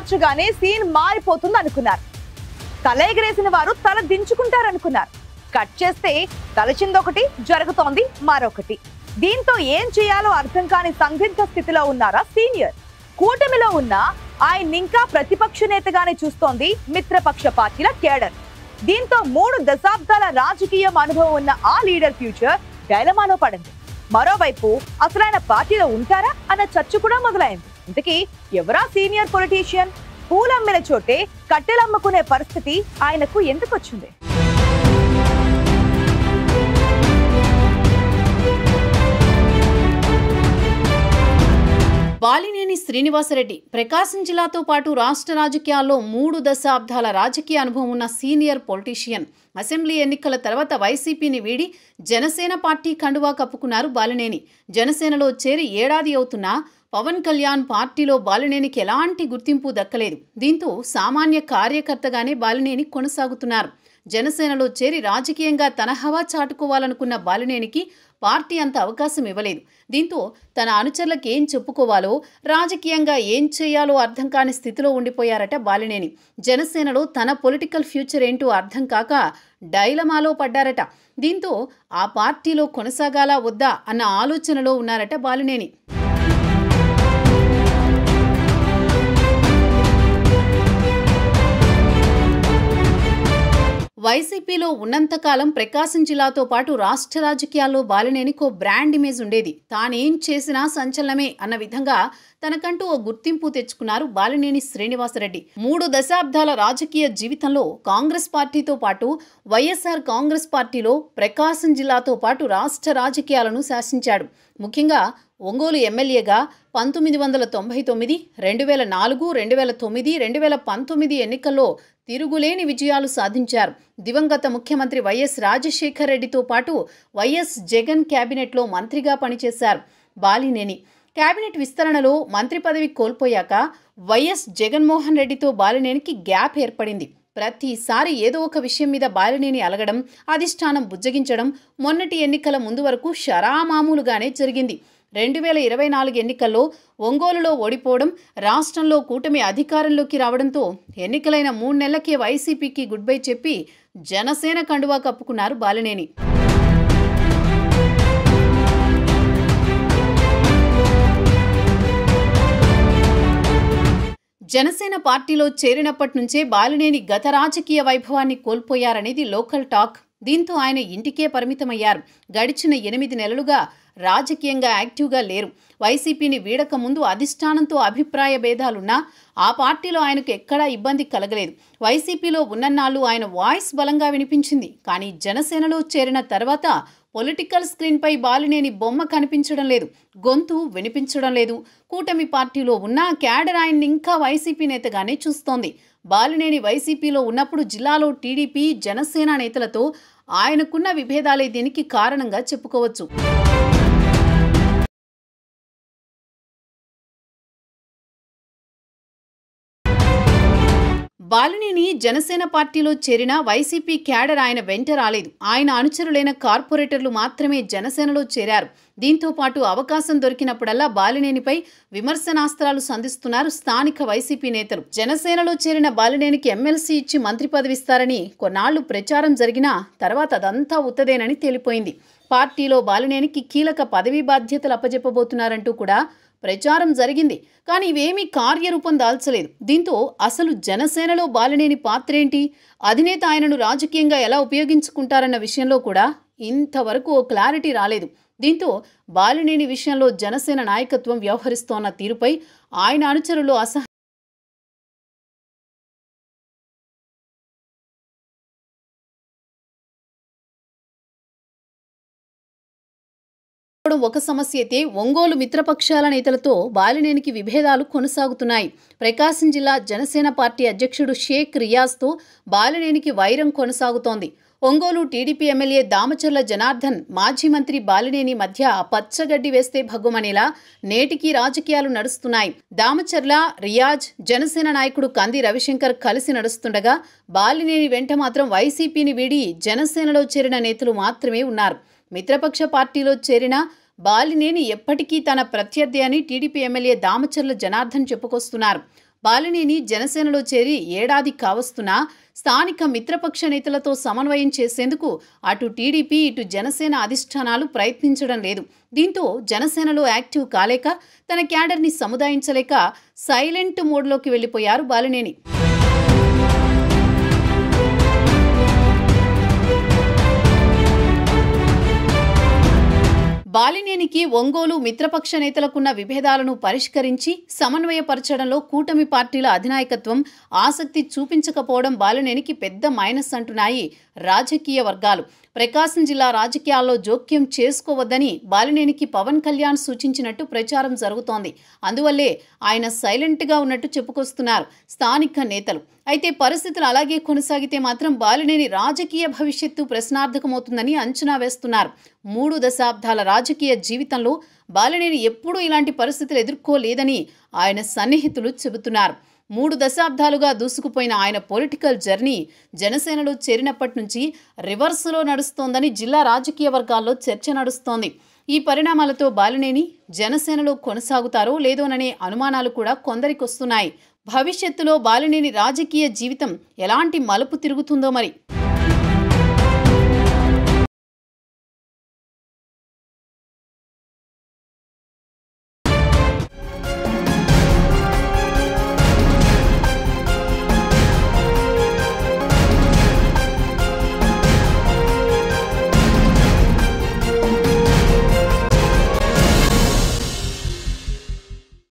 మార్చగానే scene మారిపోతుంది అనుకున్నారు. తల ఎగరేసిన వారు తల దించుకుంటారనుకున్నారు. కట్ చేస్తే తలచిందొకటి, జరుగుతోంది మరొకటి. దీంతో ఏం చేయాలో అర్థం కాని సందిగ్ధ స్థితిలో ఉన్నారా సీనియర్. కూటమిలో ఉన్న ఆయన ఇంకా ప్రతిపక్ష నేతగానే చూస్తోంది మిత్రపక్ష పార్టీల కేడర్. దీంతో 3 దశాబ్దాల రాజకీయ అనుభవం ఉన్న ఆ లీడర్ ఫ్యూచర్ డైలమాలో పడింది. మరోవైపు అసలు ఆయన పార్టీలో ఉంటారా అన్న చర్చ కూడా మొదలైంది. ఇంతకీ ఎవరా సీనియర్ పొలిటీషియన్? పూలమ్మిన చోటే కట్టెలమ్ముకునే పరిస్థితి ఆయనకు ఎందుకు వచ్చింది? బాలినేని శ్రీనివాసరెడ్డి ప్రకాశం జిల్లాతో పాటు రాష్ట్ర రాజకీయాల్లో 3 దశాబ్దాల రాజకీయ అనుభవం ఉన్న సీనియర్ పొలిటీషియన్. అసెంబ్లీ ఎన్నికల తర్వాత వైసీపీని వీడి జనసేన పార్టీ కండువా కప్పుకున్నారు బాలినేని. జనసేనలో చేరి ఏడాది అవుతున్నా పవన్ కళ్యాణ్ పార్టీలో బాలినేనికి ఎలాంటి గుర్తింపు దక్కలేదు. దీంతో సామాన్య కార్యకర్తగానే బాలినేని కొనసాగుతున్నారు. జనసేనలో చేరి రాజకీయంగా తన హవా చాటుకోవాలనుకున్న బాలినేనికి పార్టీ అంత అవకాశం ఇవ్వలేదు. దీంతో తన అనుచరులకు ఏం చెప్పుకోవాలో, రాజకీయంగా ఏం చేయాలో అర్థం కాని స్థితిలో ఉండిపోయారట బాలినేని. జనసేనలో తన పొలిటికల్ ఫ్యూచర్ ఏంటో అర్థం కాక డైలమాలో పడ్డారట. దీంతో ఆ పార్టీలో కొనసాగాలా వద్దా అన్న ఆలోచనలో ఉన్నారట బాలినేని. వైసీపీలో ఉన్నంతకాలం ప్రకాశం జిల్లాతో పాటు రాష్ట్ర రాజకీయాల్లో బాలినేనికో బ్రాండ్ ఇమేజ్ ఉండేది. తానేం చేసినా సంచలనమే అన్న విధంగా తనకంటూ ఓ గుర్తింపు తెచ్చుకున్నారు బాలినేని శ్రీనివాసరెడ్డి. 3 దశాబ్దాల రాజకీయ జీవితంలో కాంగ్రెస్ పార్టీతో పాటు వైఎస్ఆర్ కాంగ్రెస్ పార్టీలో ప్రకాశం జిల్లాతో పాటు రాష్ట్ర రాజకీయాలను శాసించాడు. ముఖ్యంగా ఒంగోలు ఎమ్మెల్యేగా 1999, 2004, 2009, 2019 ఎన్నికల్లో తిరుగులేని విజయాలు సాధించారు. దివంగత ముఖ్యమంత్రి వైఎస్ రాజశేఖర్ రెడ్డితో పాటు వైఎస్ జగన్ కేబినెట్లో మంత్రిగా పనిచేశారు బాలినేని. కేబినెట్ విస్తరణలో మంత్రి పదవి కోల్పోయాక వైఎస్ జగన్మోహన్ రెడ్డితో బాలినేనికి గ్యాప్ ఏర్పడింది. ప్రతిసారి ఏదో ఒక విషయం మీద బాలినేని అలగడం, అధిష్టానం బుజ్జగించడం మొన్నటి ఎన్నికల ముందు వరకు షరామామూలుగానే జరిగింది. 2024 ఎన్నికల్లో ఒంగోలులో ఓడిపోవడం, రాష్ట్రంలో కూటమి అధికారంలోకి రావడంతో ఎన్నికలైన 3 నెలలకే వైసీపీకి గుడ్ బై చెప్పి జనసేన కండువా కప్పుకున్నారు బాలినేని. జనసేన పార్టీలో చేరినప్పటి నుంచే బాలినేని గత రాజకీయ వైభవాన్ని కోల్పోయారనేది లోకల్ టాక్. దీంతో ఆయన ఇంటికే పరిమితమయ్యారు. గడిచిన 8 నెలలుగా రాజకీయంగా యాక్టివ్గా లేరు. వైసీపీని వీడక ముందు అధిష్టానంతో అభిప్రాయ భేదాలున్నా ఆ పార్టీలో ఆయనకు ఎక్కడా ఇబ్బంది కలగలేదు. వైసీపీలో ఉన్నన్నాళ్ళు ఆయన వాయిస్ బలంగా వినిపించింది. కానీ జనసేనలో చేరిన తర్వాత పొలిటికల్ స్క్రీన్పై బాలినేని బొమ్మ కనిపించడం లేదు, గొంతు వినిపించడం లేదు. కూటమి పార్టీలో ఉన్న క్యాడర్ ఆయన్ని ఇంకా వైసీపీ నేతగానే చూస్తోంది. బాలినేని వైసీపీలో ఉన్నప్పుడు జిల్లాలో టీడీపీ, జనసేన నేతలతో ఆయనకున్న విభేదాలే దీనికి కారణంగా చెప్పుకోవచ్చు. బాలినేని జనసేన పార్టీలో చేరిన వైసీపీ క్యాడర్ ఆయన వెంట రాలేదు. ఆయన అనుచరులైన కార్పొరేటర్లు మాత్రమే జనసేనలో చేరారు. దీంతో పాటు అవకాశం దొరికినప్పుడల్లా బాలినేనిపై విమర్శనాస్త్రాలు సంధిస్తున్నారు స్థానిక వైసీపీ నేతలు. జనసేనలో చేరిన బాలినేనికి ఎమ్మెల్సీ ఇచ్చి మంత్రి పదవిస్తారని కొన్నాళ్లు ప్రచారం జరిగినా తర్వాత అదంతా ఉత్తదేనని తేలిపోయింది. పార్టీలో బాలినేనికి కీలక పదవీ బాధ్యతలు అప్పజెప్పబోతున్నారంటూ కూడా ప్రచారం జరిగింది. కానీ ఇవేమీ కార్యరూపం దాల్చలేదు. దీంతో అసలు జనసేనలో బాలినేని పాత్రేంటి, అధినేత ఆయనను రాజకీయంగా ఎలా ఉపయోగించుకుంటారన్న విషయంలో కూడా ఇంతవరకు ఓ క్లారిటీ రాలేదు. దీంతో బాలినేని విషయంలో జనసేన నాయకత్వం వ్యవహరిస్తోన్న తీరుపై ఆయన అనుచరులు ఒక సమస్య అయితే ఒంగోలు మిత్రపక్షాల నేతలతో బాలినేనికి విభేదాలు కొనసాగుతున్నాయి. ప్రకాశం జిల్లా జనసేన పార్టీ అధ్యక్షుడు షేక్ రియాజ్తో బాలినేనికి వైరం కొనసాగుతోంది. ఒంగోలు టీడీపీ ఎమ్మెల్యే దామచర్ల జనార్దన్, మాజీ మంత్రి బాలినేని మధ్య పచ్చగడ్డి వేస్తే భగ్గుమనేలా నేటికి రాజకీయాలు నడుస్తున్నాయి. దామచర్ల, రియాజ్, జనసేన నాయకుడు కంది రవిశంకర్ కలిసి నడుస్తుండగా బాలినేని వెంట మాత్రం వైసీపీని వీడి జనసేనలో చేరిన నేతలు మాత్రమే ఉన్నారు. మిత్రపక్ష పార్టీలో చేరిన బాలినేని ఎప్పటికీ తన ప్రత్యర్థి అని టీడీపీ ఎమ్మెల్యే దామచర్ల జనార్దన్ చెప్పుకొస్తున్నారు. బాలినేని జనసేనలో చేరి ఏడాది కావస్తున్నా స్థానిక మిత్రపక్ష నేతలతో సమన్వయం చేసేందుకు అటు టీడీపీ ఇటు జనసేన అధిష్టానాలు ప్రయత్నించడం లేదు. దీంతో జనసేనలో యాక్టివ్ కాలేక తన క్యాడర్ని సముదాయించలేక సైలెంట్ మోడ్లోకి వెళ్లిపోయారు బాలినేని. బాలినేనికి ఒంగోలు మిత్రపక్ష నేతలకున్న విభేదాలను పరిష్కరించి సమన్వయపరచడంలో కూటమి పార్టీల అధినాయకత్వం ఆసక్తి చూపించకపోవడం బాలినేనికి పెద్ద మైనస్ అంటున్నాయి రాజకీయ వర్గాలు. ప్రకాశం జిల్లా రాజకీయాల్లో జోక్యం చేసుకోవద్దని బాలినేనికి పవన్ కళ్యాణ్ సూచించినట్టు ప్రచారం జరుగుతోంది. అందువల్లే ఆయన సైలెంట్గా ఉన్నట్టు చెప్పుకొస్తున్నారు స్థానిక నేతలు. అయితే పరిస్థితులు అలాగే కొనసాగితే మాత్రం బాలినేని రాజకీయ భవిష్యత్తు ప్రశ్నార్థకమవుతుందని అంచనా వేస్తున్నారు. 3 దశాబ్దాల రాజకీయ జీవితంలో బాలినేని ఎప్పుడూ ఇలాంటి పరిస్థితులు ఎదుర్కోలేదని ఆయన సన్నిహితులు చెబుతున్నారు. 3 దశాబ్దాలుగా దూసుకుపోయిన ఆయన పొలిటికల్ జర్నీ జనసేనలో చేరినప్పటి నుంచి రివర్స్లో నడుస్తోందని జిల్లా రాజకీయ వర్గాల్లో చర్చ నడుస్తోంది. ఈ పరిణామాలతో బాలినేని జనసేనలో కొనసాగుతారో లేదోననే అనుమానాలు కూడా కొందరికొస్తున్నాయి. భవిష్యత్తులో బాలినేని రాజకీయ జీవితం ఎలాంటి మలుపు తిరుగుతుందో మరి.